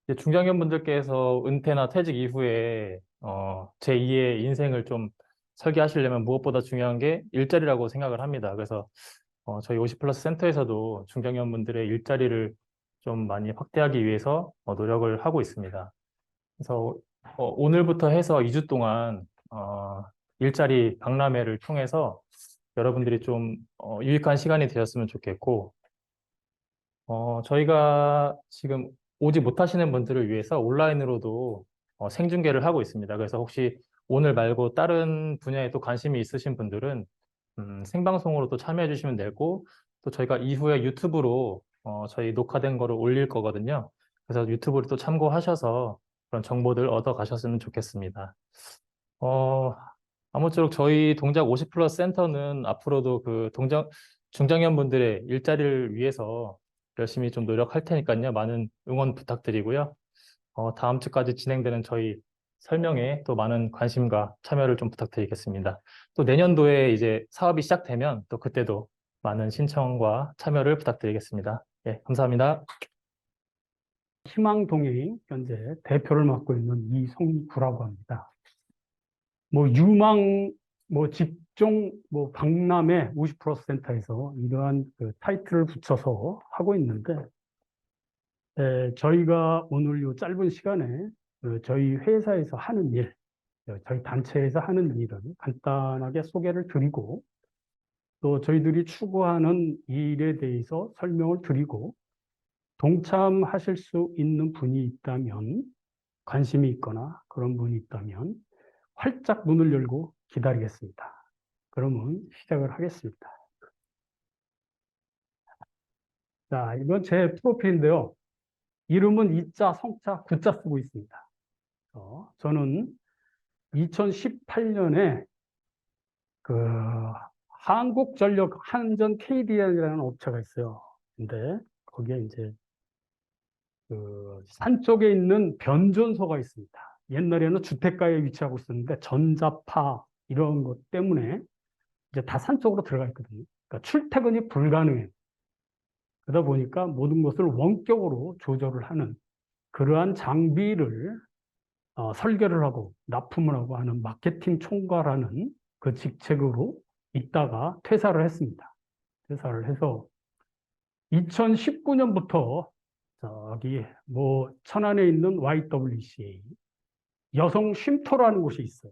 이제 중장년분들께서 은퇴나 퇴직 이후에 제2의 인생을 좀 설계하시려면 무엇보다 중요한 게 일자리라고 생각을 합니다. 그래서 저희 50플러스 센터에서도 중장년분들의 일자리를 좀 많이 확대하기 위해서 노력을 하고 있습니다. 그래서 오늘부터 해서 2주 동안 일자리 박람회를 통해서 여러분들이 좀 유익한 시간이 되었으면 좋겠고, 저희가 지금 오지 못하시는 분들을 위해서 온라인으로도 생중계를 하고 있습니다. 그래서 혹시 오늘 말고 다른 분야에 또 관심이 있으신 분들은 생방송으로 또 참여해 주시면 되고, 또 저희가 이후에 유튜브로 저희 녹화된 거를 올릴 거거든요. 그래서 유튜브를 또 참고하셔서 그런 정보들 얻어 가셨으면 좋겠습니다. 어, 아무쪼록 저희 동작 50 플러스 센터는 앞으로도 그 중장년분들의 일자리를 위해서 열심히 좀 노력할 테니까요. 많은 응원 부탁드리고요. 다음 주까지 진행되는 저희 설명에 또 많은 관심과 참여를 좀 부탁드리겠습니다. 또 내년도에 이제 사업이 시작되면 또 그때도 많은 신청과 참여를 부탁드리겠습니다. 예, 감사합니다. 희망동행 현재 대표를 맡고 있는 이성구라고 합니다. 뭐 유망, 뭐 직종, 뭐 박람회 50% 센터에서 이러한 그 타이틀을 붙여서 하고 있는데, 저희가 오늘 이 짧은 시간에 저희 회사에서 하는 일, 저희 단체에서 하는 일을 간단하게 소개를 드리고, 또 저희들이 추구하는 일에 대해서 설명을 드리고, 동참하실 수 있는 분이 있다면, 관심이 있거나 그런 분이 있다면 활짝 문을 열고 기다리겠습니다. 그러면 시작을 하겠습니다. 자, 이건 제 프로필인데요. 이름은 이자, 성자, 구자 쓰고 있습니다. 저는 2018년에 그 한국전력 한전 KDN이라는 업체가 있어요. 근데 거기에 이제 그 산 쪽에 있는 변전소가 있습니다. 옛날에는 주택가에 위치하고 있었는데 전자파 이런 것 때문에 이제 다 산 쪽으로 들어가 있거든요. 그러니까 출퇴근이 불가능해요. 그러다 보니까 모든 것을 원격으로 조절을 하는 그러한 장비를 설계를 하고 납품을 하고 하는 마케팅 총괄하는 그 직책으로 있다가 퇴사를 했습니다. 퇴사를 해서 2019년부터 저기 뭐 천안에 있는 YWCA 여성 쉼터라는 곳이 있어요.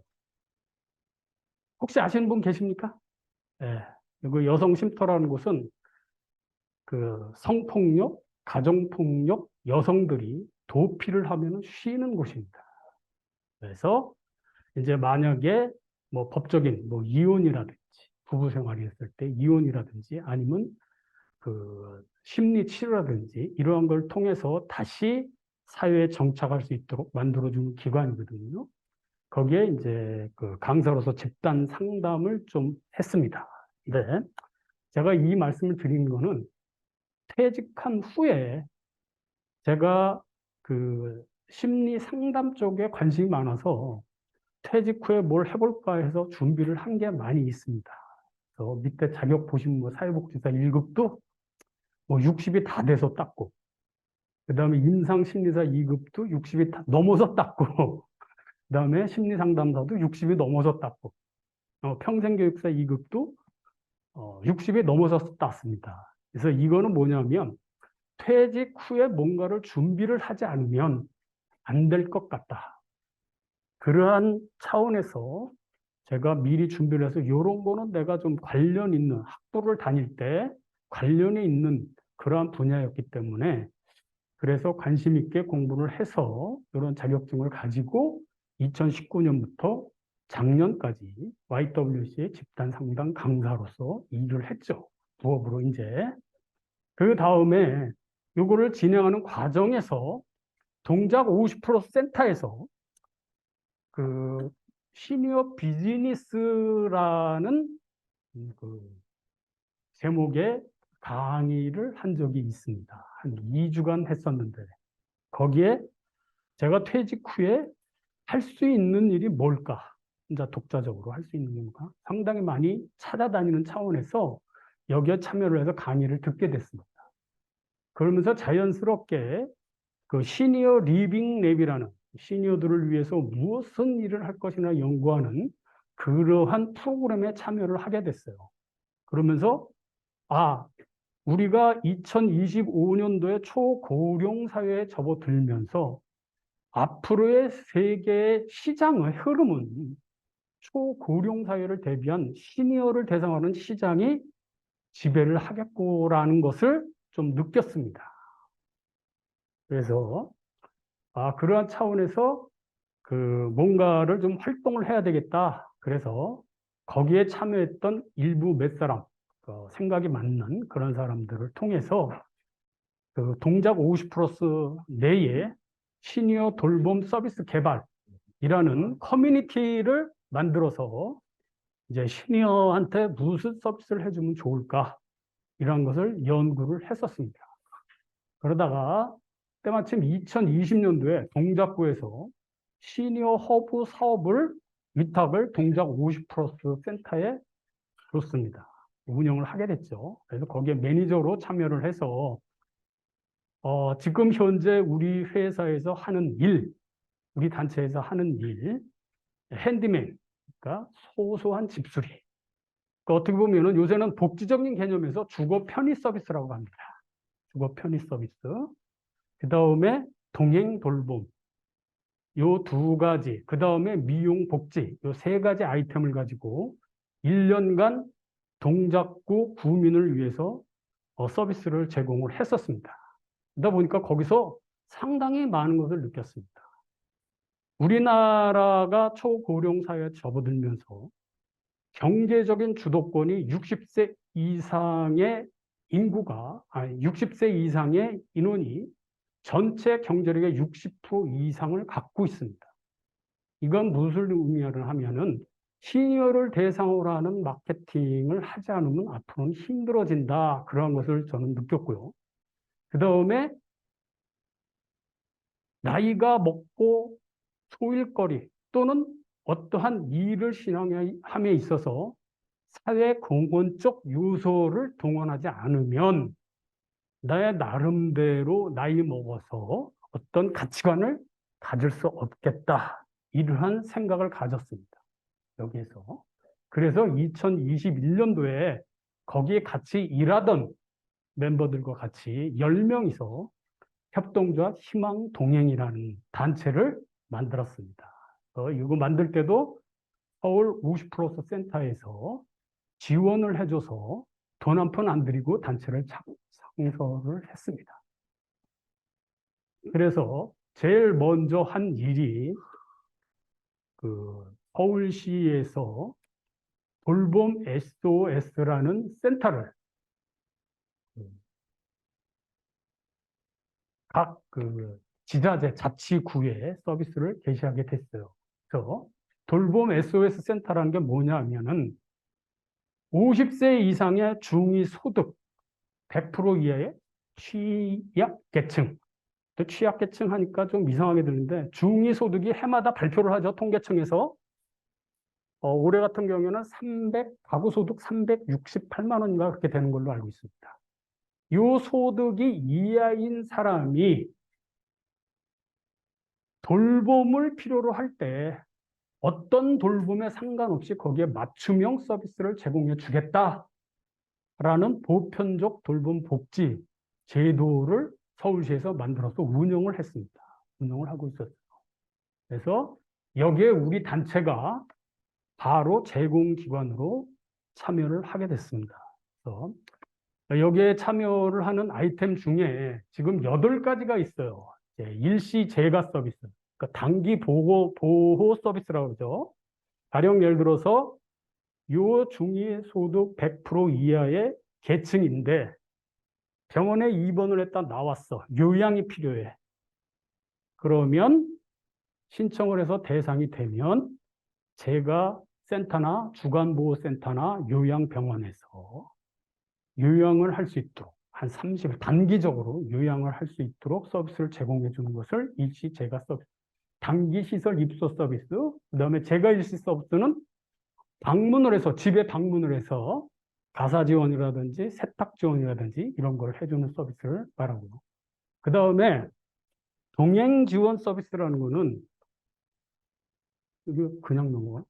혹시 아시는 분 계십니까? 네. 그 여성 쉼터라는 곳은 그 성폭력, 가정폭력 여성들이 도피를 하면 쉬는 곳입니다. 그래서 이제 만약에 뭐 법적인 뭐 이혼이라든지 부부 생활이 있을 때 이혼이라든지 아니면 그 심리 치료라든지 이러한 걸 통해서 다시 사회에 정착할 수 있도록 만들어주는 기관이거든요. 거기에 이제 그 강사로서 집단 상담을 좀 했습니다. 네. 제가 이 말씀을 드리는 거는 퇴직한 후에 제가 그 심리 상담 쪽에 관심이 많아서 퇴직 후에 뭘 해볼까 해서 준비를 한 게 많이 있습니다. 그래서 밑에 자격 보시면 뭐 사회복지사 1급도 뭐 60이 다 돼서 땄고, 그 다음에 임상심리사 2급도 60이 다 넘어서 땄고, 그 다음에 심리상담사도 60이 넘어서 땄고, 평생교육사 2급도 60이 넘어서 땄습니다. 그래서 이거는 뭐냐면 퇴직 후에 뭔가를 준비를 하지 않으면 안 될 것 같다. 그러한 차원에서 제가 미리 준비를 해서 이런 거는 내가 좀 관련 있는 학부를 다닐 때 관련이 있는 그러한 분야였기 때문에 그래서 관심 있게 공부를 해서 이런 자격증을 가지고 2019년부터 작년까지 YWC의 집단 상담 강사로서 일을 했죠. 부업으로 이제. 그 다음에 이거를 진행하는 과정에서 동작 50% 센터에서 그 시니어 비즈니스라는 그 제목의 강의를 한 적이 있습니다. 한 2주간 했었는데 거기에 제가 퇴직 후에 할 수 있는 일이 뭘까? 혼자 독자적으로 할 수 있는 게 뭘까? 상당히 많이 찾아다니는 차원에서 여기에 참여를 해서 강의를 듣게 됐습니다. 그러면서 자연스럽게 그 시니어 리빙 랩이라는 시니어들을 위해서 무슨 일을 할 것이나 연구하는 그러한 프로그램에 참여를 하게 됐어요. 그러면서 우리가 2025년도에 초고령 사회에 접어들면서 앞으로의 세계의 시장의 흐름은 초고령 사회를 대비한 시니어를 대상으로 하는 시장이 지배를 하겠구라는 것을 좀 느꼈습니다. 그래서 그러한 차원에서 뭔가를 좀 활동을 해야 되겠다. 그래서 거기에 참여했던 일부 몇 사람, 생각이 맞는 그런 사람들을 통해서 동작 50 플러스 내에 시니어 돌봄 서비스 개발이라는 커뮤니티를 만들어서 이제 시니어한테 무슨 서비스를 해주면 좋을까? 이런 것을 연구를 했었습니다. 그러다가 때마침 2020년도에 동작구에서 시니어 허브 사업을 위탁을 동작 50 플러스 센터에 줬습니다. 운영을 하게 됐죠. 그래서 거기에 매니저로 참여를 해서 지금 현재 우리 회사에서 하는 일, 우리 단체에서 하는 일, 핸디맨, 그러니까 소소한 집수리. 그러니까 어떻게 보면은 요새는 복지적인 개념에서 주거 편의 서비스라고 합니다. 주거 편의 서비스. 그 다음에 동행 돌봄. 요 두 가지. 그 다음에 미용 복지. 요 세 가지 아이템을 가지고 1년간 동작구 구민을 위해서 서비스를 제공을 했었습니다. 그러다 보니까 거기서 상당히 많은 것을 느꼈습니다. 우리나라가 초고령 사회에 접어들면서 경제적인 주도권이 60세 이상의 인구가, 60세 이상의 인원이 전체 경제력의 60% 이상을 갖고 있습니다. 이건 무엇을 의미하냐면은 시니어를 대상으로 하는 마케팅을 하지 않으면 앞으로는 힘들어진다. 그런 것을 저는 느꼈고요. 그 다음에 나이가 먹고 소일거리 또는 어떠한 일을 실행함에 있어서 사회 공헌적 요소를 동원하지 않으면 나의 나름대로 나이 먹어서 어떤 가치관을 가질 수 없겠다. 이러한 생각을 가졌습니다. 여기에서. 그래서 2021년도에 거기에 같이 일하던 멤버들과 같이 10명이서 협동조합 희망동행이라는 단체를 만들었습니다. 이거 만들 때도 서울 50플러스 센터에서 지원을 해줘서 돈 한 푼 안 들이고 단체를 창설을 했습니다. 그래서 제일 먼저 한 일이 서울시에서 돌봄 SOS라는 센터를 각 지자재, 자치구에 서비스를 개시하게 됐어요. 그래서 돌봄 SOS 센터라는 게 뭐냐면은 50세 이상의 중위소득 100% 이하의 취약계층. 또 취약계층 하니까 좀 이상하게 들리는데 중위소득이 해마다 발표를 하죠. 통계청에서. 올해 같은 경우에는 가구소득 368만 원인가 그렇게 되는 걸로 알고 있습니다. 이 소득이 이하인 사람이 돌봄을 필요로 할 때 어떤 돌봄에 상관없이 거기에 맞춤형 서비스를 제공해 주겠다라는 보편적 돌봄 복지 제도를 서울시에서 만들어서 운영을 했습니다. 운영을 하고 있었어요. 그래서 여기에 우리 단체가 바로 제공기관으로 참여를 하게 됐습니다. 그래서 여기에 참여를 하는 아이템 중에 지금 8가지가 있어요. 일시 재가 서비스, 그러니까 단기 보호 서비스라고 그러죠. 가령 예를 들어서 요 중위 소득 100% 이하의 계층인데 병원에 입원을 했다 나왔어. 요양이 필요해. 그러면 신청을 해서 대상이 되면 제가 센터나 주간보호센터나 요양병원에서 요양을 할 수 있도록 한 30일 단기적으로 요양을 할 수 있도록 서비스를 제공해 주는 것을 일시 재가 서비스, 단기 시설 입소 서비스, 그다음에 재가 일시 서비스는 방문을 해서 집에 방문을 해서 가사 지원이라든지 세탁 지원이라든지 이런 걸 해주는 서비스를 말하고요. 그다음에 동행 지원 서비스라는 거는, 이게 그냥 넘어가.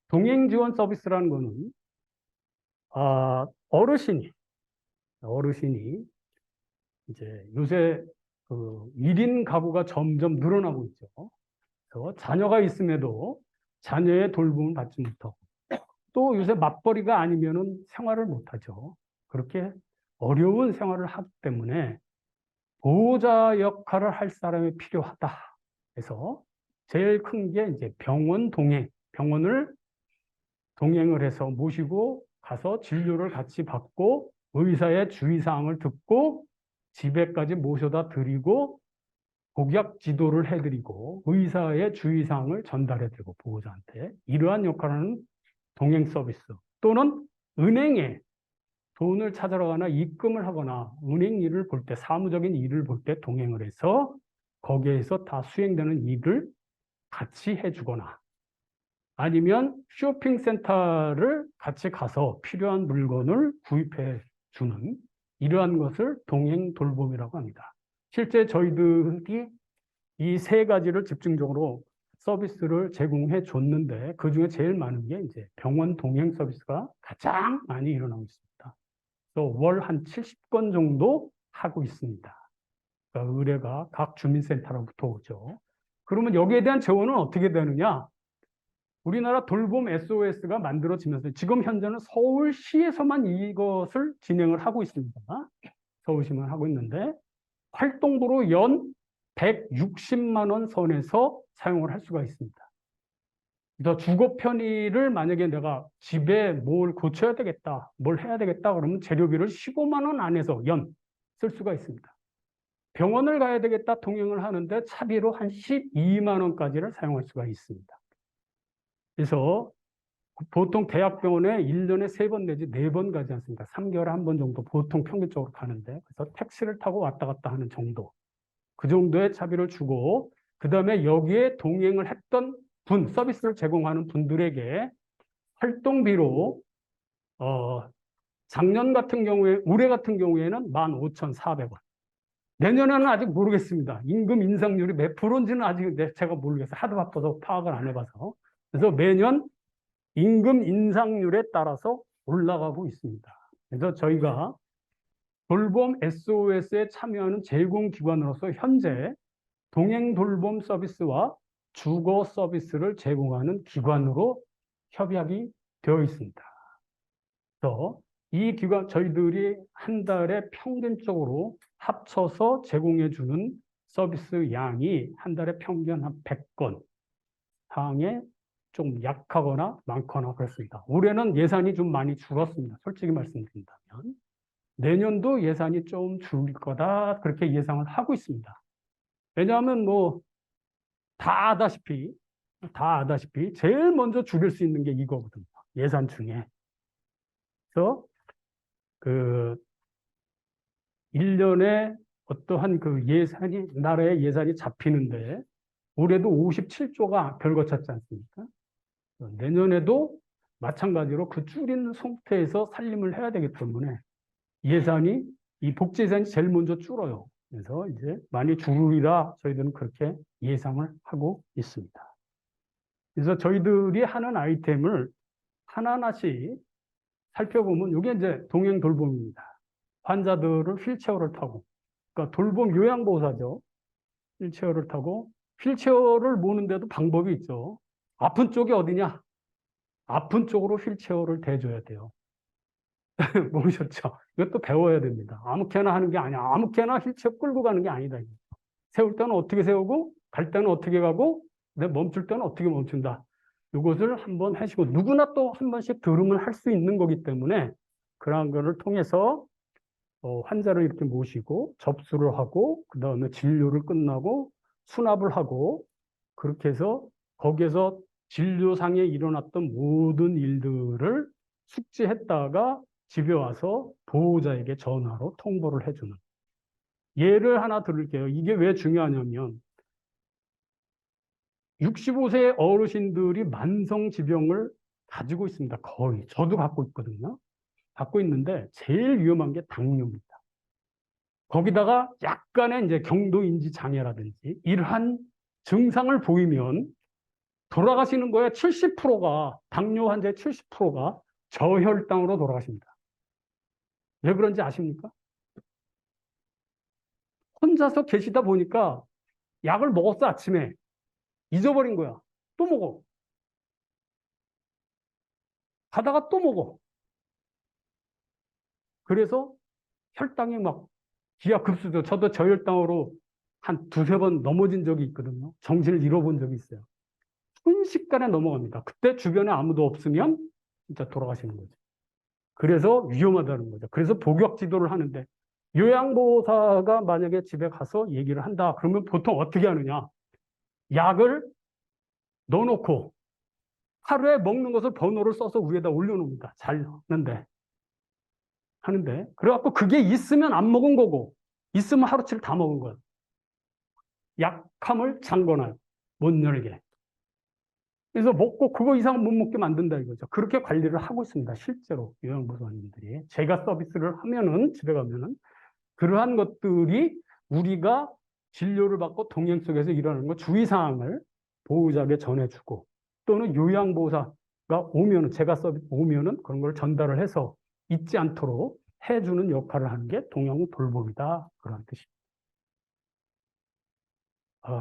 동행 지원 서비스라는 거는, 어르신이 이제 요새 그 1인 가구가 점점 늘어나고 있죠. 그래서 자녀가 있음에도 자녀의 돌봄을 받지 못하고, 또 요새 맞벌이가 아니면은 생활을 못하죠. 그렇게 어려운 생활을 하기 때문에 보호자 역할을 할 사람이 필요하다. 그래서 제일 큰 게 이제 병원을 동행을 해서 모시고 가서 진료를 같이 받고 의사의 주의사항을 듣고 집에까지 모셔다 드리고 복약 지도를 해드리고 의사의 주의사항을 전달해드리고 보호자한테 이러한 역할을 하는 동행 서비스, 또는 은행에 돈을 찾으러 가나 입금을 하거나 은행 일을 볼 때, 사무적인 일을 볼 때 동행을 해서 거기에서 다 수행되는 일을 같이 해주거나, 아니면 쇼핑센터를 같이 가서 필요한 물건을 구입해 주는, 이러한 것을 동행 돌봄이라고 합니다. 실제 저희들이 이 세 가지를 집중적으로 서비스를 제공해 줬는데, 그 중에 제일 많은 게 이제 병원 동행 서비스가 가장 많이 일어나고 있습니다. 그래서 월 한 70건 정도 하고 있습니다. 그러니까 의뢰가 각 주민센터로부터 오죠. 그러면 여기에 대한 재원은 어떻게 되느냐? 우리나라 돌봄 SOS가 만들어지면서 지금 현재는 서울시에서만 이것을 진행을 하고 있습니다. 서울시만 하고 있는데 활동도로 연 160만 원 선에서 사용을 할 수가 있습니다. 그래서 주거 편의를 만약에 내가 집에 뭘 고쳐야 되겠다, 뭘 해야 되겠다 그러면 재료비를 15만 원 안에서 연 쓸 수가 있습니다. 병원을 가야 되겠다 동행을 하는데 차비로 한 12만 원까지를 사용할 수가 있습니다. 그래서 보통 대학병원에 1년에 3번 내지 4번 가지 않습니까? 3개월에 한 번 정도 보통 평균적으로 가는데, 그래서 택시를 타고 왔다 갔다 하는 정도, 그 정도의 차비를 주고, 그 다음에 여기에 동행을 했던 서비스를 제공하는 분들에게 활동비로 작년 같은 경우에, 올해 같은 경우에는 15,400원. 내년에는 아직 모르겠습니다. 임금 인상률이 몇 프로인지는 아직 제가 모르겠어요. 하도 바빠서 파악을 안 해봐서. 그래서 매년 임금 인상률에 따라서 올라가고 있습니다. 그래서 저희가 돌봄 SOS에 참여하는 제공기관으로서 현재 동행 돌봄 서비스와 주거 서비스를 제공하는 기관으로 협약이 되어 있습니다. 그래서 이 기관, 저희들이 한 달에 평균적으로 합쳐서 제공해 주는 서비스 양이 한 달에 평균 한 100건 상에 좀 약하거나 많거나 그렇습니다. 올해는 예산이 좀 많이 줄었습니다. 솔직히 말씀드린다면. 내년도 예산이 좀 줄일 거다, 그렇게 예상을 하고 있습니다. 왜냐하면 뭐 다 아다시피 제일 먼저 줄일 수 있는 게 이거거든요. 예산 중에. 그래서 그 1년에 어떠한 그 예산이, 나라의 예산이 잡히는데 올해도 57조가 별거쳤지 않습니까? 내년에도 마찬가지로 그 줄인 상태에서 살림을 해야 되기 때문에 예산이, 이 복지 예산이 제일 먼저 줄어요. 그래서 이제 많이 줄으리라 저희들은 그렇게 예상을 하고 있습니다. 그래서 저희들이 하는 아이템을 하나하나씩 살펴보면 이게 이제 동행 돌봄입니다. 환자들을 휠체어를 타고, 그러니까 돌봄 요양보호사죠. 휠체어를 타고, 휠체어를 모는데도 방법이 있죠. 아픈 쪽이 어디냐? 아픈 쪽으로 휠체어를 대줘야 돼요. 모르셨죠? 이것도 배워야 됩니다. 아무렇게나 하는 게 아니야. 아무렇게나 휠체어 끌고 가는 게 아니다. 세울 때는 어떻게 세우고, 갈 때는 어떻게 가고, 멈출 때는 어떻게 멈춘다. 이것을 한번 하시고, 누구나 또 한 번씩 들으면 할 수 있는 거기 때문에 그러한 것을 통해서 환자를 이렇게 모시고 접수를 하고, 그 다음에 진료를 끝나고 수납을 하고, 그렇게 해서 거기에서 진료상에 일어났던 모든 일들을 숙지했다가 집에 와서 보호자에게 전화로 통보를 해주는. 예를 하나 들을게요. 이게 왜 중요하냐면 65세 어르신들이 만성질병을 가지고 있습니다. 거의. 저도 갖고 있거든요. 갖고 있는데 제일 위험한 게 당뇨입니다. 거기다가 약간의 이제 경도인지 장애라든지 이러한 증상을 보이면 돌아가시는 거에 70%가, 당뇨 환자의 70%가 저혈당으로 돌아가십니다. 왜 그런지 아십니까? 혼자서 계시다 보니까 약을 먹었어, 아침에. 잊어버린 거야. 또 먹어. 가다가 또 먹어. 그래서 혈당이 막 기하급수죠. 저도 저혈당으로 한 두세 번 넘어진 적이 있거든요. 정신을 잃어본 적이 있어요. 순식간에 넘어갑니다. 그때 주변에 아무도 없으면 진짜 돌아가시는 거죠. 그래서 위험하다는 거죠. 그래서 복역 지도를 하는데 요양보호사가 만약에 집에 가서 얘기를 한다. 그러면 보통 어떻게 하느냐. 약을 넣어놓고 하루에 먹는 것을 번호를 써서 위에다 올려놓습니다. 잘 하는데 그래갖고 그게 있으면 안 먹은 거고 있으면 하루치를 다 먹은 거예요. 약함을 잠궈놔요. 못 열게. 그래서 먹고 그거 이상은 못 먹게 만든다 이거죠. 그렇게 관리를 하고 있습니다. 실제로 요양보호사님들이. 제가 서비스를 하면은 집에 가면은 그러한 것들이 우리가 진료를 받고 동행 속에서 일어나는 거 주의사항을 보호자에게 전해주고 또는 요양보호사가 오면은 제가 서비스 오면은 그런 걸 전달을 해서 잊지 않도록 해주는 역할을 하는 게 동양 돌봄이다. 그런 뜻입니다.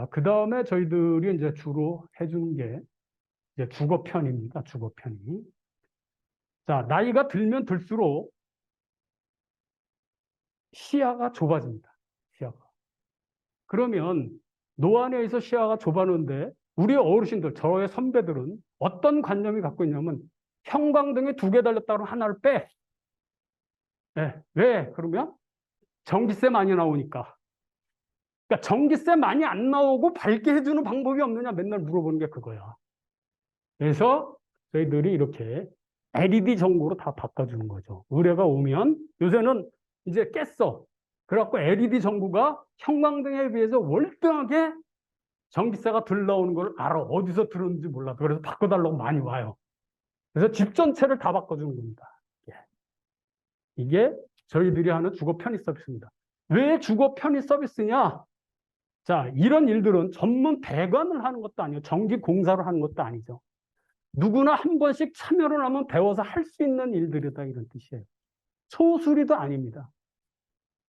그 다음에 저희들이 이제 주로 해주는 게 이제 주거편입니다. 주거편이. 자, 나이가 들면 들수록 시야가 좁아집니다. 시야가. 그러면 노안에서 시야가 좁아는데 우리 어르신들, 저의 선배들은 어떤 관념이 갖고 있냐면 형광등이 두 개 달렸다 그러면 하나를 빼. 네. 왜? 그러면 전기세 많이 나오니까. 그러니까 전기세 많이 안 나오고 밝게 해주는 방법이 없느냐 맨날 물어보는 게 그거야. 그래서 저희들이 이렇게 LED 전구로 다 바꿔주는 거죠. 의뢰가 오면 요새는 이제 깼어. 그래갖고 LED 전구가 형광등에 비해서 월등하게 전기세가 덜 나오는 걸 알아. 어디서 들었는지 몰라도. 그래서 바꿔달라고 많이 와요. 그래서 집 전체를 다 바꿔주는 겁니다. 이게 저희들이 하는 주거 편의 서비스입니다. 왜 주거 편의 서비스냐? 자, 이런 일들은 전문 배관을 하는 것도 아니에요. 전기 공사를 하는 것도 아니죠. 누구나 한 번씩 참여를 하면 배워서 할 수 있는 일들이다 이런 뜻이에요. 소수리도 아닙니다.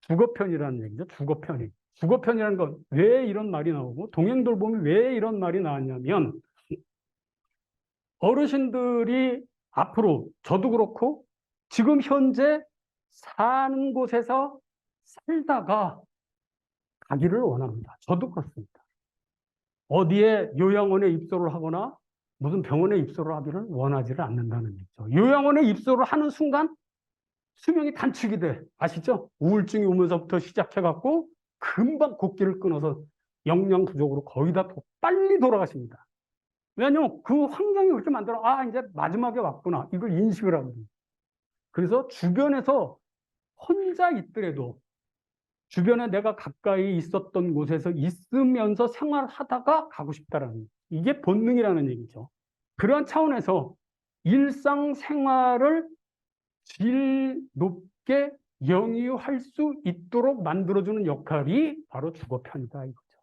주거편이라는 얘기죠. 주거편이. 주거편이라는 건 왜 이런 말이 나오고 동행돌봄이 왜 이런 말이 나왔냐면 어르신들이 앞으로 저도 그렇고 지금 현재 사는 곳에서 살다가 가기를 원합니다. 저도 그렇습니다. 어디에 요양원에 입소를 하거나 무슨 병원에 입소를 하기를 원하지를 않는다는 얘기죠. 요양원에 입소를 하는 순간 수명이 단축이 돼. 아시죠? 우울증이 오면서부터 시작해갖고 금방 곡기를 끊어서 영양 부족으로 거의 다 빨리 돌아가십니다. 왜냐하면 그 환경이 그렇게 만들어 이제 마지막에 왔구나. 이걸 인식을 하거든요. 그래서 주변에서 혼자 있더라도 주변에 내가 가까이 있었던 곳에서 있으면서 생활하다가 가고 싶다라는 이게 본능이라는 얘기죠. 그러한 차원에서 일상생활을 질 높게 영위할 수 있도록 만들어주는 역할이 바로 주거편이다 이거죠.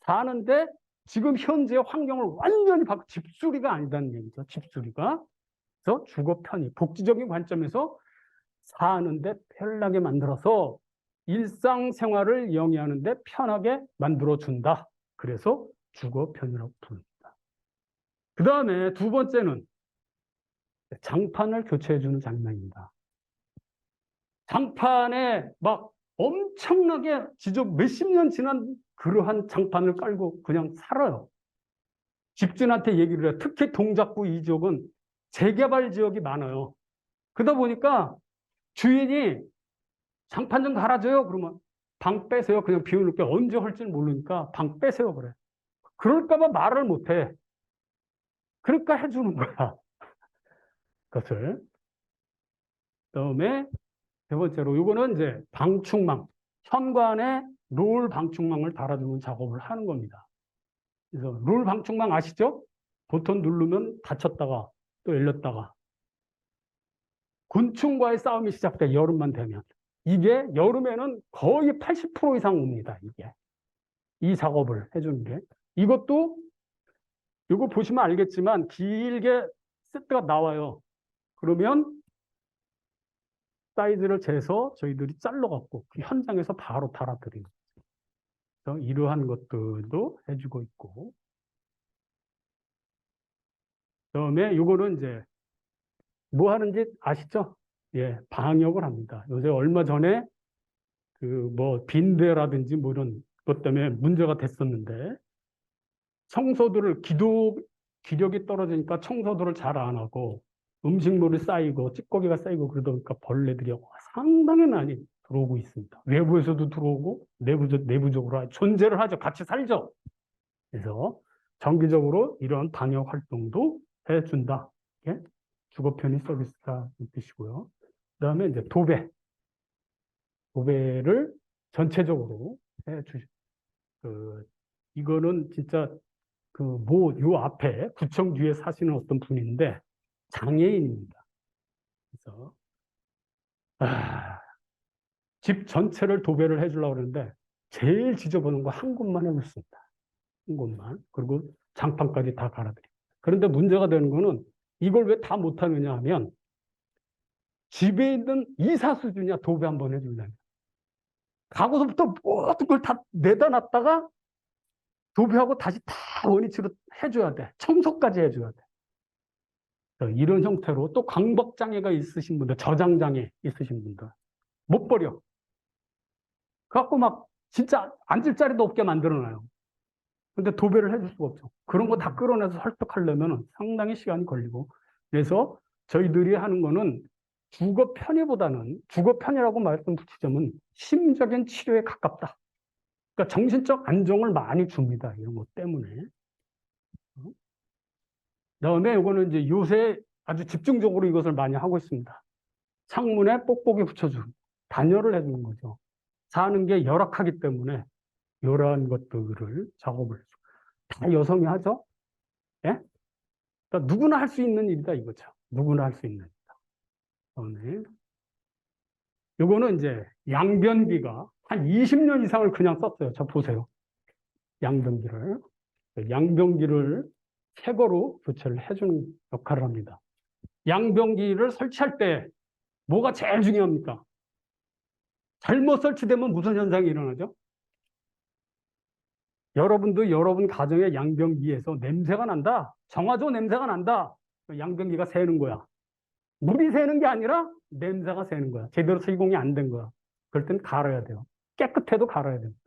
사는데 지금 현재의 환경을 완전히 바꿔 집수리가 아니다는 얘기죠. 집수리가. 그래서 주거편이 복지적인 관점에서 사는데 편하게 만들어서 일상생활을 영위하는데 편하게 만들어준다. 그래서 주거편이라고 부릅니다. 그 다음에 두 번째는 장판을 교체해주는 장면입니다. 장판에 막 엄청나게 지적 몇십 년 지난 그러한 장판을 깔고 그냥 살아요. 집주인한테 얘기를 해요. 특히 동작구 이 지역은 재개발 지역이 많아요. 그러다 보니까 주인이 장판 좀 갈아줘요. 그러면 방 빼세요. 그냥 비워놓게 언제 할지 모르니까 방 빼세요. 그래. 그럴까봐 말을 못해. 그러니까 해주는 거야. 그것을. 그다음에 세 번째로 이거는 이제 방충망. 현관에 롤 방충망을 달아주는 작업을 하는 겁니다. 그래서 롤 방충망 아시죠? 버튼 누르면 닫혔다가 또 열렸다가 곤충과의 싸움이 시작돼. 여름만 되면. 이게 여름에는 거의 80% 이상 옵니다. 이게. 이 작업을 해주는 게. 이것도 이거 보시면 알겠지만 길게 세트가 나와요. 그러면 사이즈를 재서 저희들이 잘라갖고 그 현장에서 바로 달아드리는 거죠. 이러한 것들도 해주고 있고. 그다음에 이거는 이제 뭐 하는지 아시죠? 예, 방역을 합니다. 요새 얼마 전에 그 뭐 빈대라든지 뭐 이런 것 때문에 문제가 됐었는데 청소들을 기력이 떨어지니까 청소들을 잘 안 하고 음식물이 쌓이고 찌꺼기가 쌓이고 그러다 보니까 벌레들이 상당히 많이 들어오고 있습니다. 외부에서도 들어오고 내부적으로 존재를 하죠. 같이 살죠. 그래서 정기적으로 이런 방역 활동도 해준다. 예? 주거 편의 서비스가 뜻이고요. 그다음에 이제 도배를 전체적으로 해주죠. 이거는 진짜 요 앞에 구청 뒤에 사시는 어떤 분인데 장애인입니다. 그래서 집 전체를 도배를 해주려고 그러는데 제일 지저분한 거 한 곳만 해줬습니다. 한 곳만. 그리고 장판까지 다 갈아드립니다. 그런데 문제가 되는 거는 이걸 왜 다 못하느냐 하면 집에 있는 이사 수준이야. 도배 한번 해주려면. 가구서부터 모든 걸 다 내다 놨다가 도배하고 다시 다 원위치로 해줘야 돼. 청소까지 해줘야 돼. 이런 형태로 또 광박장애가 있으신 분들, 저장장애 있으신 분들 못 버려. 그래갖고 막 진짜 앉을 자리도 없게 만들어놔요. 근데 도배를 해줄 수가 없죠. 그런 거 다 끌어내서 설득하려면 상당히 시간이 걸리고. 그래서 저희들이 하는 거는 주거 편의보다는 주거 편의라고 말씀드리자면 심적인 치료에 가깝다. 그러니까 정신적 안정을 많이 줍니다. 이런 것 때문에. 그다음에 이거는 이제 요새 아주 집중적으로 이것을 많이 하고 있습니다. 창문에 뽁뽁이 붙여주고 단열을 해주는 거죠. 사는 게 열악하기 때문에 이러한 것들을 작업을 다 여성이 하죠. 예? 그러니까 누구나 할 수 있는 일이다 이거죠. 누구나 할 수 있는 일이다. 이거는 이제 양변기가 한 20년 이상을 그냥 썼어요. 저 보세요. 양변기를 새 거로 교체를 해주는 역할을 합니다. 양변기를 설치할 때 뭐가 제일 중요합니까? 잘못 설치되면 무슨 현상이 일어나죠? 여러분도 여러분 가정의 양변기에서 냄새가 난다. 정화조 냄새가 난다. 양변기가 새는 거야. 물이 새는 게 아니라 냄새가 새는 거야. 제대로 시공이 안 된 거야. 그럴 땐 갈아야 돼요. 깨끗해도 갈아야 됩니다.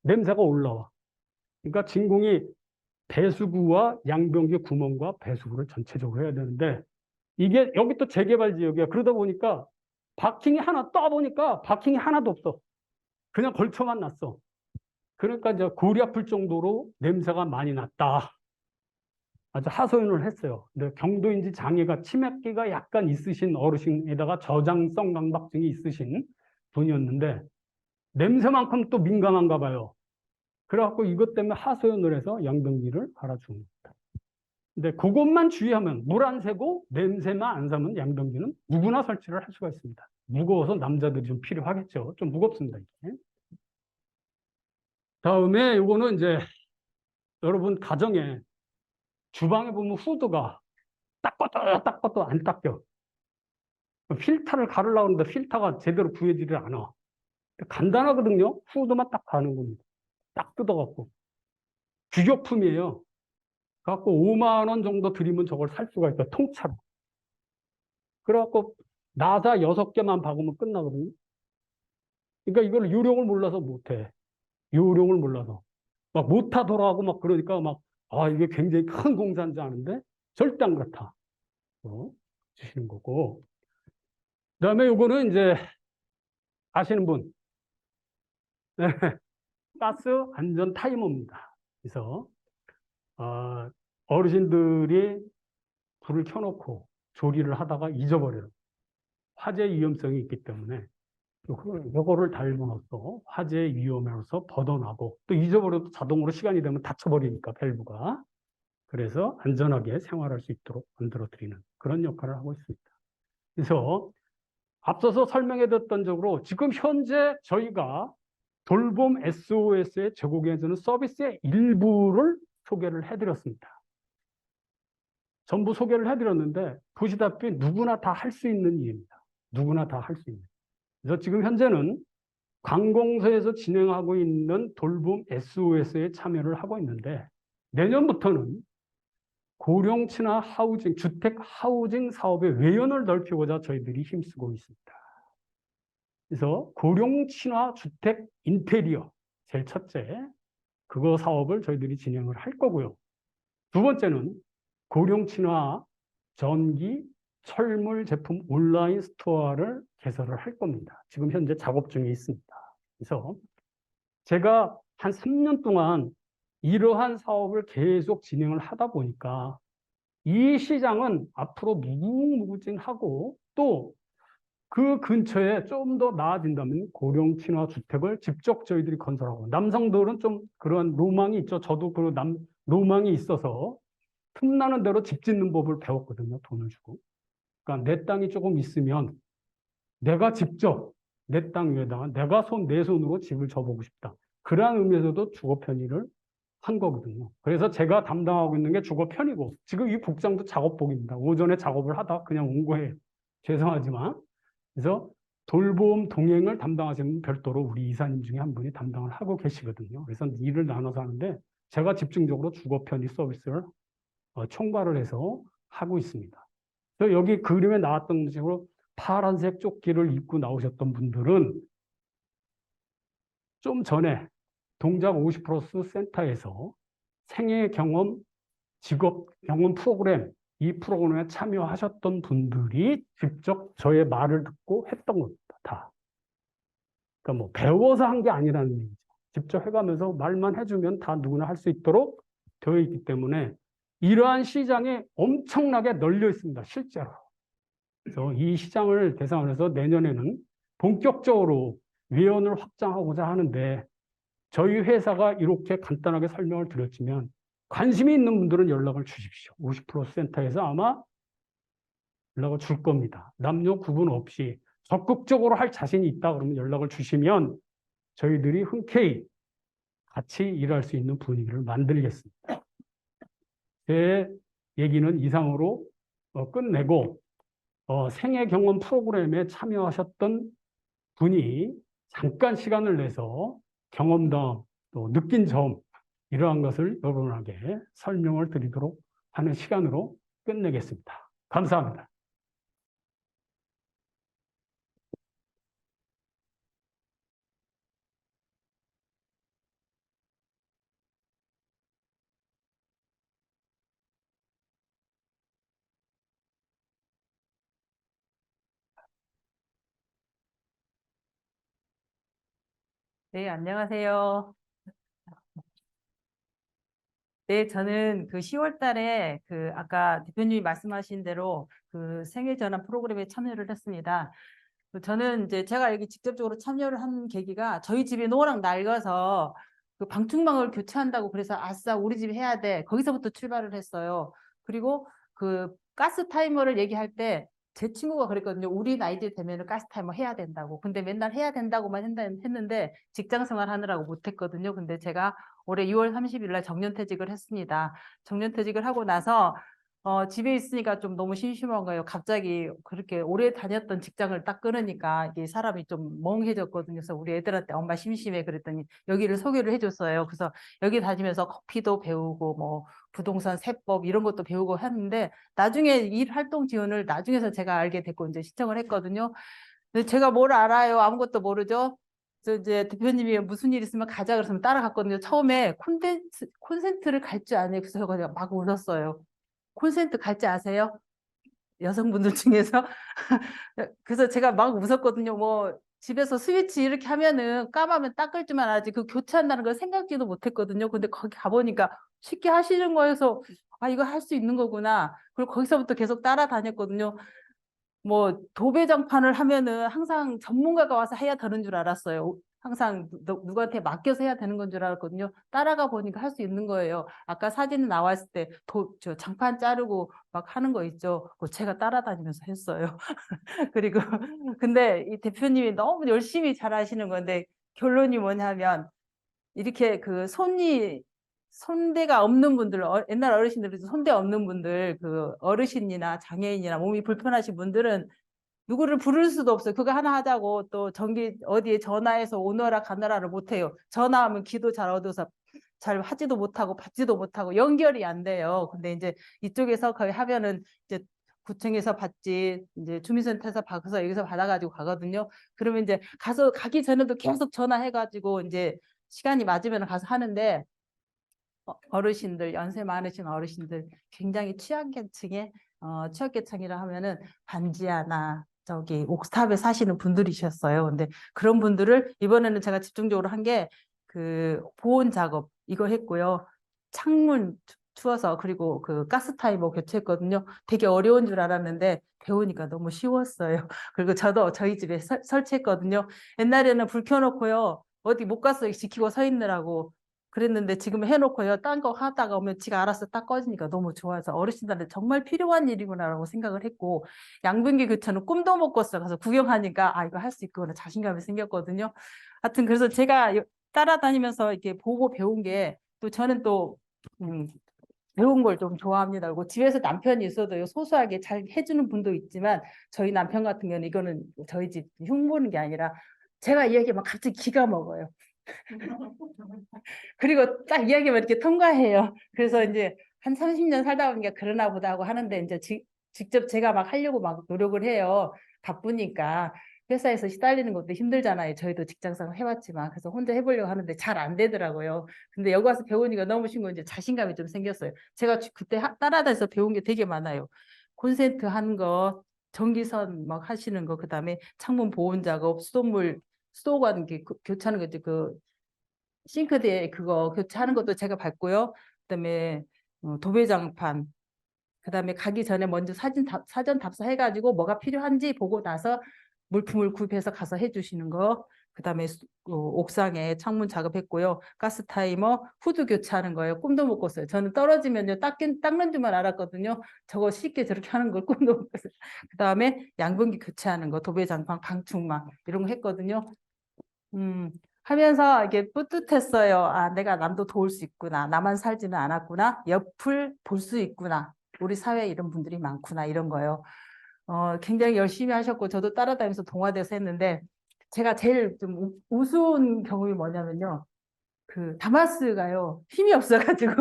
냄새가 올라와. 그러니까 진공이 배수구와 양변기 구멍과 배수구를 전체적으로 해야 되는데 이게 여기 또 재개발 지역이야. 그러다 보니까 바킹이 하나 떠보니까 바킹이 하나도 없어. 그냥 걸쳐만 놨어. 그러니까 이제 골이 아플 정도로 냄새가 많이 났다. 아주 하소연을 했어요. 근데 경도인지 장애가 치매기가 약간 있으신 어르신에다가 저장성 강박증이 있으신 분이었는데 냄새만큼 또 민감한가 봐요. 그래갖고 이것 때문에 하소연을 해서 양변기를 갈아줍니다. 근데 그것만 주의하면 물 안 새고 냄새만 안 사면 양변기는 누구나 설치를 할 수가 있습니다. 무거워서 남자들이 좀 필요하겠죠. 좀 무겁습니다. 이게. 다음에 이거는 이제 여러분 가정에 주방에 보면 후드가 닦아도 안 닦여. 필터를 가르려고 하는데 필터가 제대로 구해지를 않아. 간단하거든요. 후드만 딱 가는 겁니다. 딱 뜯어갖고. 규격품이에요. 갖고 5만 원 정도 드리면 저걸 살 수가 있어요. 통째로. 그래갖고 나사 6개만 박으면 끝나거든요. 그러니까 이걸 요령을 몰라서 못해. 요령을 몰라서. 막 못하더라고 하고 막 그러니까 막, 이게 굉장히 큰 공사인지 아는데 절대 안 그렇다. 주시는 거고. 그 다음에 요거는 이제 아시는 분. 네. 가스 안전 타이머입니다. 그래서, 어르신들이 불을 켜놓고 조리를 하다가 잊어버려요. 화재 위험성이 있기 때문에 요거를 달고놓고 화재 위험에서 벗어나고 또 잊어버려도 자동으로 시간이 되면 닫혀버리니까 밸브가. 그래서 안전하게 생활할 수 있도록 만들어 드리는 그런 역할을 하고 있습니다. 그래서 앞서서 설명해 드렸던 적으로 지금 현재 저희가 돌봄 SOS에 제공해주는 서비스의 일부를 소개를 해드렸습니다. 전부 소개를 해드렸는데 보시다시피 누구나 다 할 수 있는 일입니다. 누구나 다 할 수 있는. 그래서 지금 현재는 관공서에서 진행하고 있는 돌봄 SOS에 참여를 하고 있는데 내년부터는 고령 친화 하우징, 주택 하우징 사업의 외연을 넓히고자 저희들이 힘쓰고 있습니다. 그래서 고령 친화 주택 인테리어 제일 첫째 그거 사업을 저희들이 진행을 할 거고요. 두 번째는 고령 친화 전기 철물 제품 온라인 스토어를 개설을 할 겁니다. 지금 현재 작업 중에 있습니다. 그래서 제가 한 3년 동안 이러한 사업을 계속 진행을 하다 보니까 이 시장은 앞으로 무궁무진하고 또 그 근처에 좀 더 나아진다면 고령 친화 주택을 직접 저희들이 건설하고 남성들은 좀 그런 로망이 있죠. 저도 그 로망이 있어서 틈나는 대로 집 짓는 법을 배웠거든요. 돈을 주고. 그러니까 내 땅이 조금 있으면 내가 직접 내 땅 위에다가 내가 내 손으로 집을 져보고 싶다. 그러한 의미에서도 주거 편의를 한 거거든요. 그래서 제가 담당하고 있는 게 주거 편의고 지금 이 복장도 작업복입니다. 오전에 작업을 하다 그냥 온 거예요. 죄송하지만. 그래서 돌봄 동행을 담당하시는 별도로 우리 이사님 중에 한 분이 담당을 하고 계시거든요. 그래서 일을 나눠서 하는데 제가 집중적으로 주거 편의 서비스를 총괄을 해서 하고 있습니다. 그래서 여기 그림에 나왔던 식으로 파란색 조끼를 입고 나오셨던 분들은 좀 전에 동작 50+ 센터에서 생애 경험, 직업 경험 프로그램, 이 프로그램에 참여하셨던 분들이 직접 저의 말을 듣고 했던 겁니다. 다. 그러니까 뭐 배워서 한 게 아니라는 얘기죠. 직접 해가면서 말만 해주면 다 누구나 할 수 있도록 되어 있기 때문에 이러한 시장이 엄청나게 널려 있습니다. 실제로. 그래서 이 시장을 대상으로 해서 내년에는 본격적으로 외연을 확장하고자 하는데 저희 회사가 이렇게 간단하게 설명을 드렸지만 관심이 있는 분들은 연락을 주십시오. 50+ 센터에서 아마 연락을 줄 겁니다. 남녀 구분 없이 적극적으로 할 자신이 있다 그러면 연락을 주시면 저희들이 흔쾌히 같이 일할 수 있는 분위기를 만들겠습니다. 제 얘기는 이상으로 끝내고 생애 경험 프로그램에 참여하셨던 분이 잠깐 시간을 내서 경험담, 또 느낀 점 이러한 것을 여러분에게 설명을 드리도록 하는 시간으로 끝내겠습니다. 감사합니다. 네, 안녕하세요. 네, 저는 그 10월 달에 그 아까 대표님이 말씀하신 대로 그 생애 전환 프로그램에 참여를 했습니다. 저는 이제 제가 여기 직접적으로 참여를 한 계기가 저희 집이 노랑 낡아서 그 방충망을 교체한다고 그래서 아싸 우리 집 해야 돼. 거기서부터 출발을 했어요. 그리고 그 가스 타이머를 얘기할 때 제 친구가 그랬거든요. 우리 나이들 되면은 가스 타이머 해야 된다고. 근데 맨날 해야 된다고만 했는데 직장 생활 하느라고 못했거든요. 근데 제가 올해 6월 30일 날 정년퇴직을 했습니다. 정년퇴직을 하고 나서 집에 있으니까 좀 너무 심심한 거예요. 갑자기 그렇게 오래 다녔던 직장을 딱 끊으니까 이게 사람이 좀 멍해졌거든요. 그래서 우리 애들한테 엄마 심심해 그랬더니 여기를 소개를 해줬어요. 그래서 여기 다니면서 커피도 배우고 뭐 부동산 세법 이런 것도 배우고 했는데 나중에 일 활동 지원을 나중에서 제가 알게 됐고 이제 신청을 했거든요. 근데 제가 뭘 알아요? 아무것도 모르죠. 저 이제 대표님이 무슨 일 있으면 가자 그래서 따라갔거든요. 처음에 콘센트를 갈 줄 아네요. 그래서 제가 막 울었어요. 콘센트 갈지 아세요? 여성분들 중에서. 그래서 제가 막 웃었거든요. 뭐 집에서 스위치 이렇게 하면은 까마면 닦을 줄만 알지 그 교체한다는 걸 생각지도 못했거든요. 근데 거기 가보니까 쉽게 하시는 거여서 아 이거 할 수 있는 거구나. 그리고 거기서부터 계속 따라다녔거든요. 뭐 도배장판을 하면은 항상 전문가가 와서 해야 되는 줄 알았어요. 항상 누구한테 맡겨서 해야 되는 건 줄 알았거든요. 따라가 보니까 할 수 있는 거예요. 아까 사진 나왔을 때 저 장판 자르고 막 하는 거 있죠. 그거 제가 따라다니면서 했어요. 그리고 근데 이 대표님이 너무 열심히 잘 하시는 건데 결론이 뭐냐면 이렇게 그 손대가 없는 분들, 옛날 어르신들은 손대 없는 분들, 그 어르신이나 장애인이나 몸이 불편하신 분들은 누구를 부를 수도 없어요. 그거 하나 하자고 또 전기 어디에 전화해서 오너라 가너라를 못해요. 전화하면 기도 잘 얻어서 잘 하지도 못하고 받지도 못하고 연결이 안 돼요. 근데 이제 이쪽에서 거의 하면은 이제 구청에서 받지, 이제 주민센터에서 받아서 여기서 받아가지고 가거든요. 그러면 이제 가서 가기 전에도 계속 전화해가지고 이제 시간이 맞으면 가서 하는데 어르신들, 연세 많으신 어르신들, 굉장히 취약계층의 취약계층이라 하면은 반지하나 저기 옥탑에 사시는 분들이셨어요. 근데 그런 분들을 이번에는 제가 집중적으로 한 게 그 보온 작업 이거 했고요. 창문 추워서 그리고 그 가스 타이머 교체했거든요. 되게 어려운 줄 알았는데 배우니까 너무 쉬웠어요. 그리고 저도 저희 집에 설치했거든요. 옛날에는 불 켜놓고요. 어디 못 갔어요. 지키고 서 있느라고. 그랬는데 지금 해놓고요. 딴 거 하다가 오면 지가 알아서 딱 꺼지니까 너무 좋아서 어르신들한테 정말 필요한 일이구나라고 생각을 했고 양변기 교체는 꿈도 못 꿨어요. 가서 구경하니까 아 이거 할 수 있구나 자신감이 생겼거든요. 하여튼 그래서 제가 따라다니면서 이렇게 보고 배운 게 또 저는 또 배운 걸 좀 좋아합니다. 그리고 집에서 남편이 있어도 소소하게 잘 해주는 분도 있지만 저희 남편 같은 경우는 이거는 저희 집 흉보는 게 아니라 제가 이야기하면 갑자기 기가 먹어요. 그리고 딱 이야기만 이렇게 통과해요. 그래서 이제 한 30년 살다 보니까 그러나 보다 하고 하는데 이제 직접 제가 막 하려고 막 노력을 해요. 바쁘니까. 회사에서 시달리는 것도 힘들잖아요. 저희도 직장생활 해왔지만. 그래서 혼자 해보려고 하는데 잘 안 되더라고요. 근데 여기 와서 배우니까 너무 쉬운 거 이제 자신감이 좀 생겼어요. 제가 그때 따라다녀서 배운 게 되게 많아요. 콘센트 하는 거, 전기선 막 하시는 거, 그다음에 창문 보온 작업, 수도관 교체하는 거, 그 싱크대 그거 교체하는 것도 제가 봤고요. 그다음에 도배장판, 그다음에 가기 전에 먼저 사전 답사해가지고 뭐가 필요한지 보고 나서 물품을 구입해서 가서 해주시는 거. 그다음에 옥상에 창문 작업했고요. 가스 타이머, 후드 교체하는 거예요. 꿈도 못 꿨어요. 저는 떨어지면요 닦는 줄만 알았거든요. 저거 쉽게 저렇게 하는 걸 꿈도 못 꿨어요. 그다음에 양변기 교체하는 거, 도배장판, 방충망 이런 거 했거든요. 하면서 이게 뿌듯했어요. 아, 내가 남도 도울 수 있구나. 나만 살지는 않았구나. 옆을 볼 수 있구나. 우리 사회에 이런 분들이 많구나. 이런 거요. 굉장히 열심히 하셨고, 저도 따라다니면서 동화돼서 했는데, 제가 제일 좀 우스운 경험이 뭐냐면요. 그 다마스가요. 힘이 없어가지고,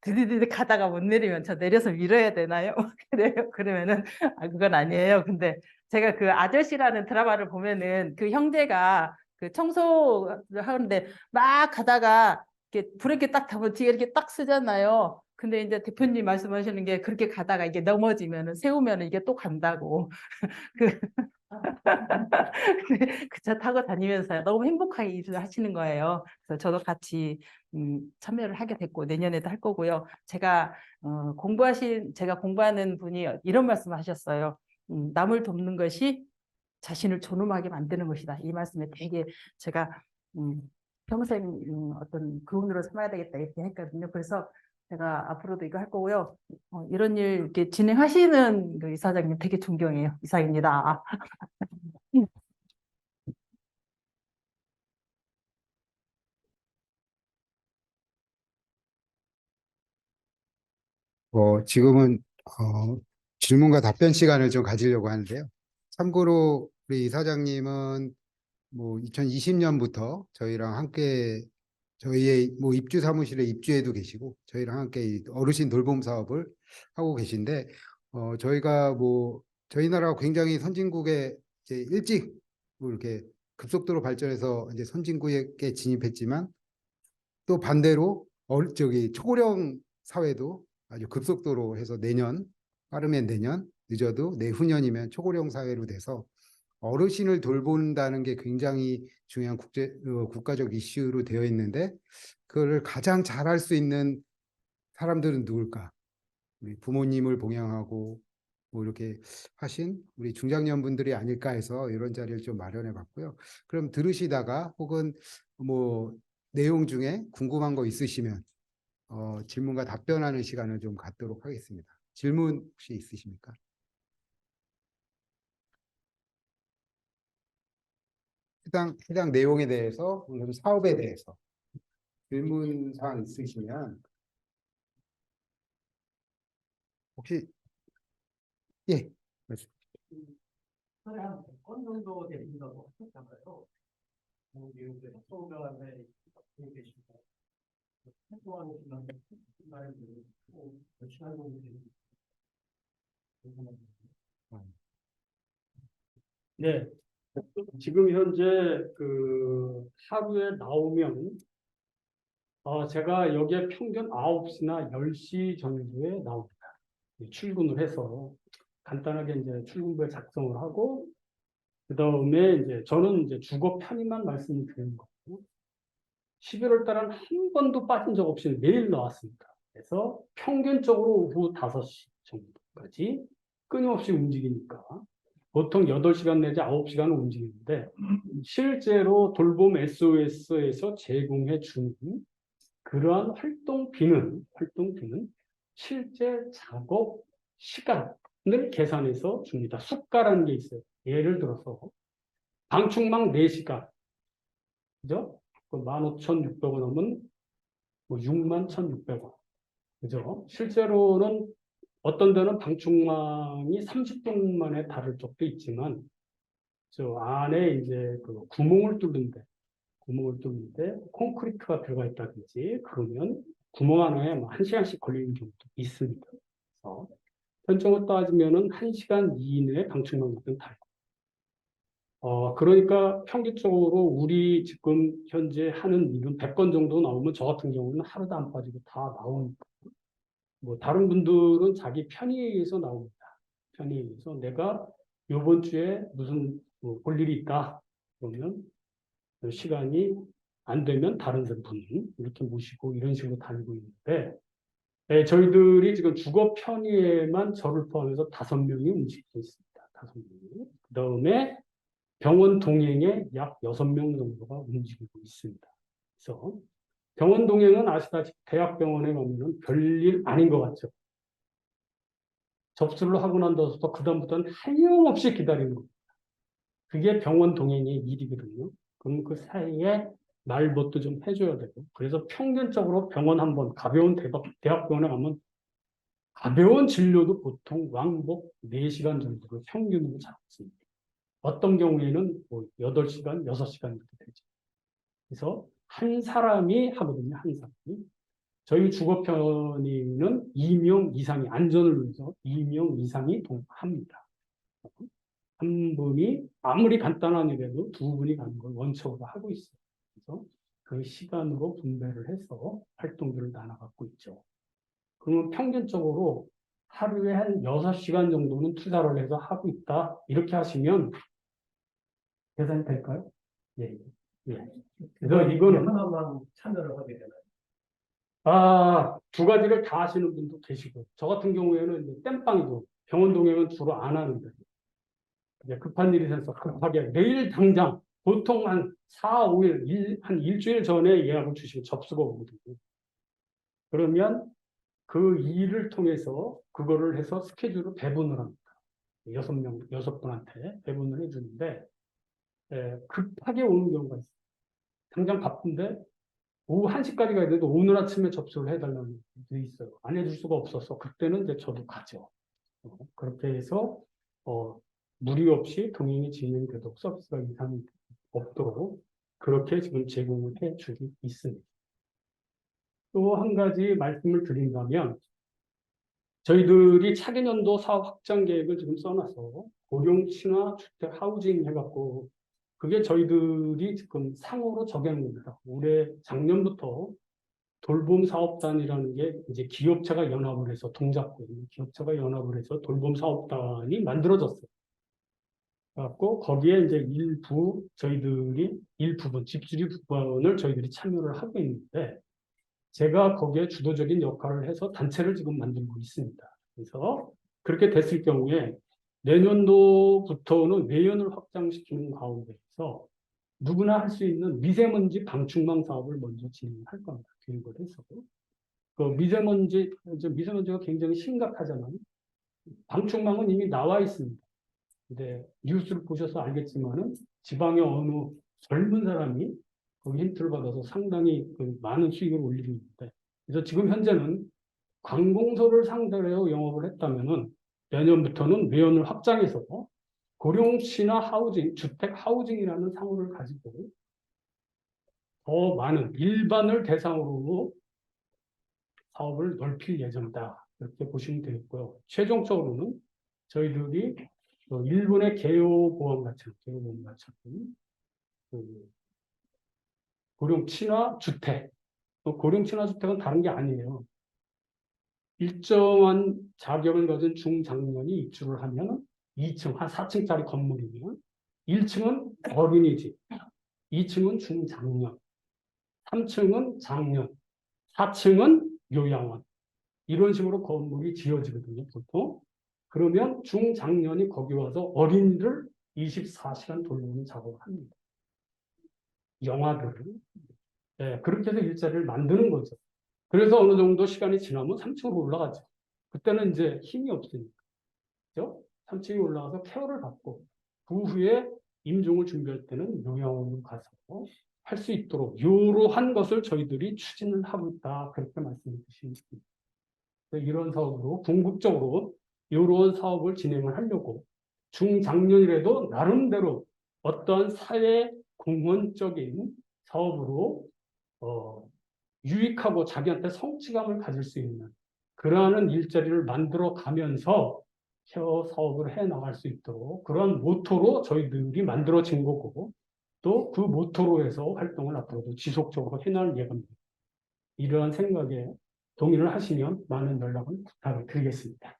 드디디 가다가 못 내리면 저 내려서 밀어야 되나요? 그래요. 그러면은, 아, 그건 아니에요. 근데 제가 그 아저씨라는 드라마를 보면은 그 형제가 그 청소를 하는데 막 가다가 이렇게 브레이크 딱 잡으면 뒤에 이렇게 딱 쓰잖아요. 근데 이제 대표님 말씀하시는 게 그렇게 가다가 이게 넘어지면은 세우면은 이게 또 간다고. 그 그 차 타고 다니면서 너무 행복하게 일을 하시는 거예요. 그래서 저도 같이 참여를 하게 됐고 내년에도 할 거고요. 제가 공부하는 분이 이런 말씀하셨어요. 남을 돕는 것이 자신을 존엄하게 만드는 것이다. 이 말씀에 되게 제가 평생 어떤 교훈으로 삼아야 되겠다 이렇게 했거든요. 그래서 제가 앞으로도 이거 할 거고요. 이런 일 이렇게 진행하시는 그 이사장님 되게 존경해요. 이상입니다. 지금은 질문과 답변 시간을 좀 가지려고 하는데요. 참고로 우리 이사장님은 뭐 2020년부터 저희랑 함께 저희의 뭐 입주 사무실에 입주해도 계시고 저희랑 함께 이 어르신 돌봄 사업을 하고 계신데 저희가 뭐 저희 나라가 굉장히 선진국에 이제 일찍 뭐 이렇게 급속도로 발전해서 이제 선진국에 진입했지만 또 반대로 저기 초고령 사회도 아주 급속도로 해서 빠르면 내년, 늦어도 내후년이면 초고령 사회로 돼서 어르신을 돌본다는 게 굉장히 중요한 국가적 이슈로 되어 있는데 그거를 가장 잘할 수 있는 사람들은 누굴까? 우리 부모님을 봉양하고 뭐 이렇게 하신 우리 중장년분들이 아닐까 해서 이런 자리를 좀 마련해 봤고요. 그럼 들으시다가 혹은 뭐 내용 중에 궁금한 거 있으시면 질문과 답변하는 시간을 좀 갖도록 하겠습니다. 질문 혹시 있으십니까? 해당 내용에 대해서, 혹은 사업에 대해서 질문 사항 있으시면 혹시 예, 말씀. 한 100건 정도 되신다고 하셨잖아요. 미국의 소변에 계시고 활동하는 시간이 몇 시간 정도 되는지 궁금합니다. 네, 지금 현재 그 하루에 나오면 제가 여기에 평균 9시나 10시 정도에 나옵니다. 출근을 해서 간단하게 이제 출근부에 작성을 하고 그다음에 이제 저는 이제 주거 편의만 말씀을 드리는 거고 11월 달은 한 번도 빠진 적 없이 매일 나왔습니다. 그래서 평균적으로 오후 5시 정도까지 끊임없이 움직이니까 보통 8시간 내지 9시간은 움직이는데 실제로 돌봄 SOS에서 제공해 주는 그러한 활동비는 실제 작업 시간을 계산해서 줍니다. 수가라는 게 있어요. 예를 들어서 방충망 4시간, 그죠? 15,600원 하면 뭐 61,600원, 그죠? 실제로는 어떤 데는 방충망이 30분 만에 닳을 적도 있지만 저 안에 이제 그 구멍을 뚫는데 콘크리트가 들어가 있다든지 그러면 구멍 하나에 뭐 1시간씩 걸리는 경우도 있습니다. 그래서 현적으로 따지면은 1시간 이내에 방충망 같은 달. 그러니까 평균적으로 우리 지금 현재 하는 일은 100건 정도 나오면 저 같은 경우는 하루도 안 빠지고 다 나오니까. 뭐 다른 분들은 자기 편의에 의해서 나옵니다. 편의에 의해서 내가 이번 주에 무슨 볼 일이 있다. 그러면 시간이 안 되면 다른 분 이렇게 모시고 이런 식으로 다니고 있는데 저희들이 지금 주거 편의에만 저를 포함해서 5명이 움직이고 있습니다. 5명이. 그 다음에 병원 동행에 약 6명 정도가 움직이고 있습니다. 그래서 병원 동행은 아시다시피 대학병원에 가면 별일 아닌 것 같죠. 접수를 하고 난 다음부터 그다음부터는 하염없이 기다리는 겁니다. 그게 병원 동행의 일이거든요. 그럼 그 사이에 말벗도 좀 해줘야 되고. 그래서 평균적으로 병원 한번 가벼운 대학병원에 가면 가벼운 진료도 보통 왕복 4시간 정도를 평균으로 잡습니다. 어떤 경우에는 뭐 8시간, 6시간 이렇게 되죠. 그래서 한 사람이 하거든요. 한 사람이. 저희 주거편의는 2명 이상이 안전을 위해서 2명 이상이 합니다. 한 분이 아무리 간단한 일에도 2분이 가는 걸 원칙으로 하고 있어요. 그래서 그 시간으로 분배를 해서 활동들을 나눠갖고 있죠. 그러면 평균적으로 하루에 한 6시간 정도는 투자를 해서 하고 있다. 이렇게 하시면 계산이 될까요? 예. 예. 그래서 이거는 하나만 참여를 하게 되나요? 두 가지를 다 하시는 분도 계시고, 저 같은 경우에는 이제 땜빵이죠. 병원 동행은 주로 안 하는데, 이제 급한 일이 생겨서 급하게 내일 당장, 보통 한 4, 5일, 한 일주일 전에 예약을 주시고 접수가 오거든요. 그러면 그 일을 통해서 그거를 해서 스케줄을 배분을 합니다. 6분한테 배분을 해주는데, 급하게 오는 경우가 있어요. 당장 바쁜데, 오후 1시까지 가야 되는데 오늘 아침에 접수를 해달라는 분도 있어요. 안 해줄 수가 없어서 그때는 이제 저도 가죠. 그렇게 해서 무리 없이 동행이 진행되도록 서비스가 이상이 없도록 그렇게 지금 제공을 해주고 있습니다. 또 한 가지 말씀을 드린다면 저희들이 차기년도 사업 확장 계획을 지금 써놔서 고령 친화 주택 하우징 해갖고 그게 저희들이 지금 상호로 정해놓습니다. 올해 작년부터 돌봄 사업단이라는 게 이제 기업체가 연합을 해서 동작구 기업체가 연합을 해서 돌봄 사업단이 만들어졌어요. 그래갖고 거기에 이제 일부분 집수리 부분을 저희들이 참여를 하고 있는데 제가 거기에 주도적인 역할을 해서 단체를 지금 만들고 있습니다. 그래서 그렇게 됐을 경우에 내년도부터는 내연을 확장시키는 가운데서 누구나 할 수 있는 미세먼지 방충망 사업을 먼저 진행할 겁니다. 교육을 해서. 그 미세먼지가 굉장히 심각하잖아요. 방충망은 이미 나와 있습니다. 근데 뉴스를 보셔서 알겠지만은 지방의 어느 젊은 사람이 거기 힌트를 받아서 상당히 그 많은 수익을 올리고 있는데, 그래서 지금 현재는 관공서를 상대로 영업을 했다면은 내년부터는 매연을 확장해서 고령시나 하우징, 주택 하우징이라는 상호를 가지고 더 많은 일반을 대상으로 사업을 넓힐 예정이다. 이렇게 보시면 되겠고요. 최종적으로는 저희들이 일본의 개요보험 같은 그 고령 친화 주택, 고령 친화 주택은 다른 게 아니에요. 일정한 자격을 가진 중장년이 입주를 하면 2층, 한 4층짜리 건물이면 1층은 어린이집, 2층은 중장년, 3층은 장년, 4층은 요양원. 이런 식으로 건물이 지어지거든요, 보통. 그러면 중장년이 거기 와서 어린이를 24시간 돌보는 작업을 합니다. 영화들을. 네, 그렇게 해서 일자리를 만드는 거죠. 그래서 어느 정도 시간이 지나면 3층으로 올라가죠. 그때는 이제 힘이 없으니까. 그죠? 3층에 올라가서 케어를 받고, 그 후에 임종을 준비할 때는 요양원으로 가서 할 수 있도록, 이러한 것을 저희들이 추진을 하고 있다. 그렇게 말씀해 주시면 됩니다. 이런 사업으로 궁극적으로 이런 사업을 진행을 하려고 중장년이라도 나름대로 어떠한 사회 공헌적인 사업으로 유익하고 자기한테 성취감을 가질 수 있는 그러한 일자리를 만들어 가면서 케어 사업을 해 나갈 수 있도록 그런 모토로 저희들이 만들어진 거고 또 그 모토로 해서 활동을 앞으로도 지속적으로 해나갈 예정입니다. 이러한 생각에 동의를 하시면 많은 연락을 부탁을 드리겠습니다.